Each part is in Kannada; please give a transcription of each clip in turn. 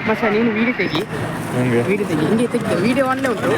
ಮಚ್ಚ ನೀನು ವೀಡಿಯೋ ತೆಗಿ ಹಿಂಗೆ ತೆಗಿ ವೀಡಿಯೋ ಆನ್ಲೇ ಉಂಟು.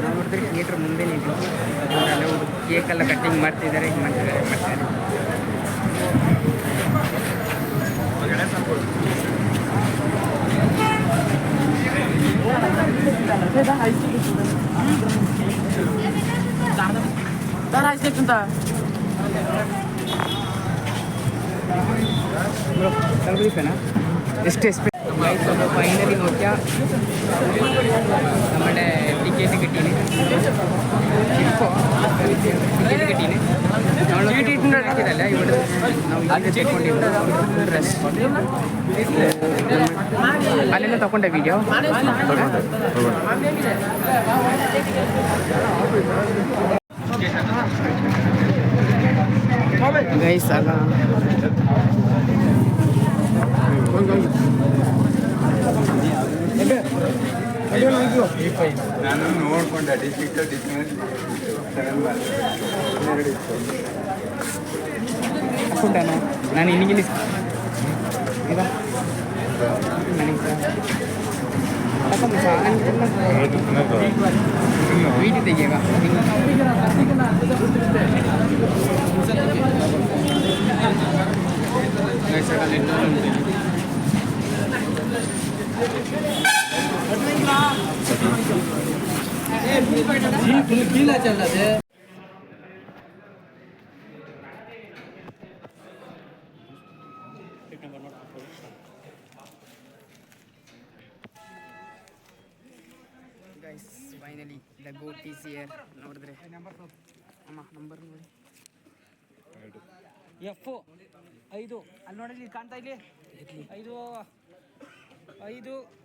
ನೋಡಿದ್ರೆ ಥಿಯೇಟ್ರ್ ಮುಂದೆ ನಿಂತು ಒಂದು ಕೇಕೆಲ್ಲ ಕಟ್ಟಿಂಗ್ ಮಾಡ್ತಿದ್ದಾರೆ. ಎಷ್ಟು ഫൈനലി നോക്കിയാൽ നമ്മുടെ ടിക്കറ്റ് കിട്ടീന്. ഇപ്പോൾ ടിക്കറ്റ് കിട്ടീന്. നമ്മൾ വീട്ടിട്ടുണ്ടാക്കിയതല്ല, ഇവിടെ ನಾವು ತೆಕ್ಕೊಂಡಿದ್ದು ಡ್ರೆಸ್ ಅಲ್ಲೆಲ್ಲ ತಗೊಂಡೆ ವಿಡಿಯೋ. ಗೈಸ್ ಆಗ ನಾನು ನೋಡ್ಕೊಂಡೆ ಹಾಕೊಂಡಾನು ನಾನು ಇನ್ನಿಗೆ ಈಗ ನನಗೆ ವೀಡಿಯೋ ತೆಗಿಯಾಗ guys finally the goat is here. ನೋಡಿದ್ರೆ ಅಮ್ಮ ನಂಬರ್ ನೋಡಿ F 5 ಅಲ್ಲಿ ನೋಡಿ, ಇಲ್ಲಿ ಕಾಣ್ತಾ ಇಲ್ಲಿ 5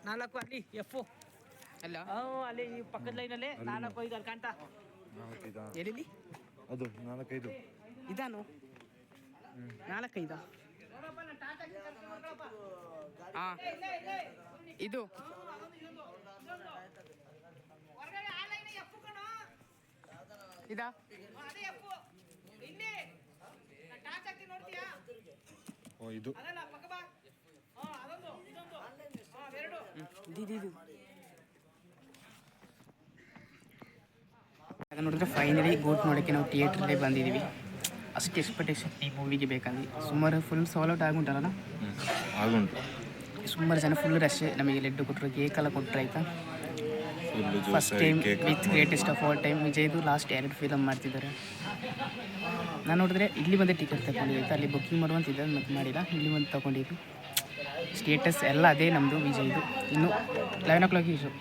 4 ಅಲ್ಲಿ F ಅಲ್ಲ ಅಲ್ಲಿ ಈ ಪಕ್ಕದ ಲೈನಲ್ಲಿ 4 5 ಅಲ್ಲಿ ಕಾಣ್ತಾ ಎಲ್ಲಿ ಅದು 4 5 ಇದಾನು 4 5 ಹಾಂ ಇದು ಇದಾ ಇದು ನೋಡಿದ್ರೆ ಫೈನಲಿ ಗೋಟ್ ನೋಡೋಕ್ಕೆ ನಾವು ಥಿಯೇಟ್ರಲ್ಲೇ ಬಂದಿದ್ದೀವಿ. ಅಷ್ಟು ಎಕ್ಸ್ಪೆಕ್ಟೇಷನ್ ಈ ಮೂವಿಗೆ ಬೇಕಂದ್ರೆ ಸುಮಾರು ಫುಲ್ ಸಾಲ್ಔಟ್ ಆಗುಂಟಲ್ಲ ಆಗುಂಟು. ಸುಮಾರು ಜನ ಫುಲ್ ರಶ್. ನಮಗೆ ಲಡ್ಡು ಕೊಟ್ಟರು, ಕೇಕೆಲ್ಲ ಕೊಟ್ಟರು ಆಯಿತಾ. First time with greatest of all time ವಿಜಯ್ದು ಲಾಸ್ಟ್ 2 ಫಿಲಮ್ ಮಾಡ್ತಿದ್ದಾರೆ. ನಾನು ನೋಡಿದ್ರೆ ಇಲ್ಲಿ ಬಂದು ಟಿಕೆಟ್ ತಗೊಂಡಿದ್ದೆ, ಅಲ್ಲಿ ಬುಕ್ಕಿಂಗ್ ಮಾಡುವಂತಿದ್ದೆ ಮತ್ತೆ ಮಾಡಿಲ್ಲ. ಇಲ್ಲಿ ಬಂದು ತೊಗೊಂಡಿದ್ದು ಸ್ಟೇಟಸ್ ಎಲ್ಲ ಅದೇ ನಮ್ಮದು ವಿಜಯ್ದು. ಇನ್ನು 11 o'clock ಶೋ,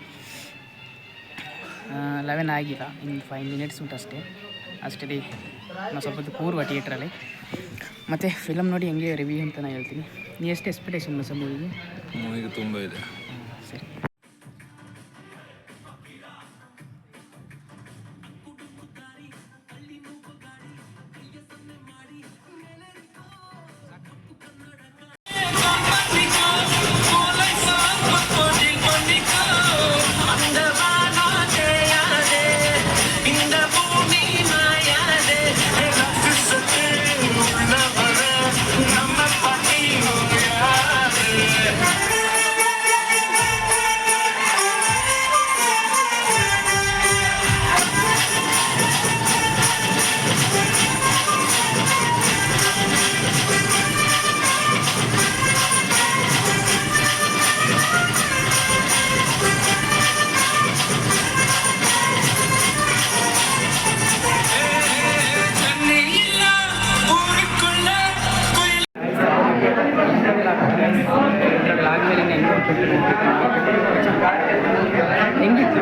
11 ಆಗಿಲ್ಲ, ಇನ್ನು 5 minutes ಉಂಟು ಅಷ್ಟೇ. ನಾವು ಸ್ವಲ್ಪ ಕೂರುವ ಥಿಯೇಟ್ರಲ್ಲಿ. ಮತ್ತು ಫಿಲಮ್ ನೋಡಿ ಹೆಂಗೆ ರಿವ್ಯೂ ಅಂತ ನಾನು ಹೇಳ್ತೀನಿ. ನೀವು ಎಷ್ಟು ಎಕ್ಸ್ಪೆಕ್ಟೇಷನ್ ಸರ್ ಮೂವಿಗೆ? ತುಂಬ ಇದೆ. ಸರಿ. ಆದಮೇಲೆ ಹೆಂಗಿತ್ತು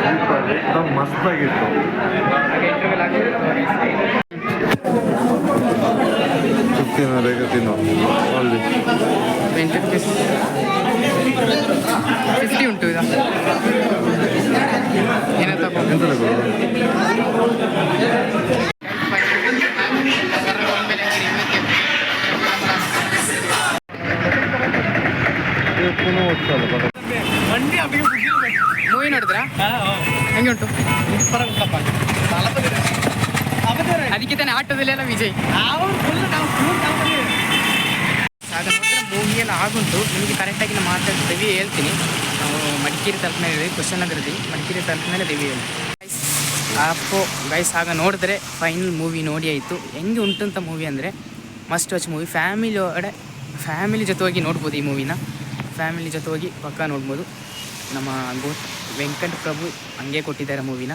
ಸೂಪರ್ ಮಸ್ತಾಗಿತ್ತು. ಹಾಗೆ ಇಂಟರ್ವ್ಯೂಲ್ ಆಗಿ 15 ಬೇಗ ತಿನ್ನು ಅಲ್ಲಿ 20 rupees 50 ಉಂಟು ಇದು ಏನೋ ತಗೋ ಎಂತ ತಗೊಳ್ಳು? ಪುನಃ ಓದ್ಸಲ್ಲ ಮೂವಿ ನೋಡಿದ್ರಾ ಹೆಂಗೆ ಉಂಟು ಅದಕ್ಕೆ ತಾನೇ ಆಟೋದಲ್ಲೆಲ್ಲ ವಿಜಯ್ ಆಗ ನೋಡಿದ್ರೆ ಮೂವಿ ಎಲ್ಲ ಆಗುಂಟು. ನಿಮಗೆ ಕರೆಕ್ಟಾಗಿ ನಾನು ಮಾತಾಡಿ ರಿವ್ಯೂ ಹೇಳ್ತೀನಿ. ನಾವು ಮಡಿಕೇರಿ ತಲುಪ ಮೇಲೆ ಕ್ವಶನ್ ಆಗಿರ್ತೀವಿ. ಮಡಿಕೇರಿ ತಲುಪ ಮೇಲೆ ರಿವ್ಯೂ ಹೇಳಿ ಅಪ್ಪೋ ಗೈಸ್. ಆಗ ನೋಡಿದ್ರೆ ಫೈನಲ್ ಮೂವಿ ನೋಡಿ ಆಯಿತು. ಹೆಂಗೆ ಉಂಟು ಅಂತ ಮೂವಿ ಅಂದರೆ ಮಸ್ಟ್ ವಾಚ್ ಮೂವಿ. ಫ್ಯಾಮಿಲಿ ಜೊತೆ ಹೋಗಿ ನೋಡ್ಬೋದು ಈ ಮೂವಿನ. ಫ್ಯಾಮಿಲಿ ಜೊತೆ ಹೋಗಿ ಪಕ್ಕ ನೋಡ್ಬೋದು. ನಮ್ಮ ವೆಂಕಟ್ ಪ್ರಭು ಹಂಗೆ ಕೊಟ್ಟಿದ್ದಾರೆ ಮೂವಿನ.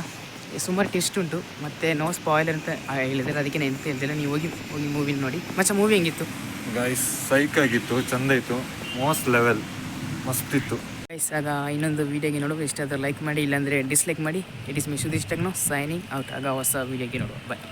ಸುಮಾರು ಟೆಸ್ಟ್ ಉಂಟು ಮತ್ತು ನೋ ಸ್ಪಾಯ್ಲರ್ ಅಂತ ಹೇಳಿದ್ದಾರೆ. ಅದಕ್ಕೆ ನಾನು ಎಂತ ಹೇಳ್ತಿಲ್ಲ, ನೀವು ಹೋಗಿ ಮೂವಿನ ನೋಡಿ. ಮಚ್ಚ ಮೂವಿ ಹೆಂಗಿತ್ತು ಗೈಸ್? ಸೈಕ್ ಆಗಿತ್ತು, ಚಂದ ಇತ್ತು, ಮೋಸ್ಟ್ ಲೆವೆಲ್ ಮಸ್ತ್ ಇತ್ತು ಗೈಸ್. ಆಗ ಇನ್ನೊಂದು ವೀಡಿಯೋಗೆ ನೋಡುವ ಇಷ್ಟ ಆದರೆ ಲೈಕ್ ಮಾಡಿ, ಇಲ್ಲಾಂದರೆ ಡಿಸ್ಲೈಕ್ ಮಾಡಿ. It is me Sudheesh techno signing out. ಆಗ ಹೊಸ ವೀಡಿಯೋಗೆ ನೋಡುವ. ಬಾಯ್.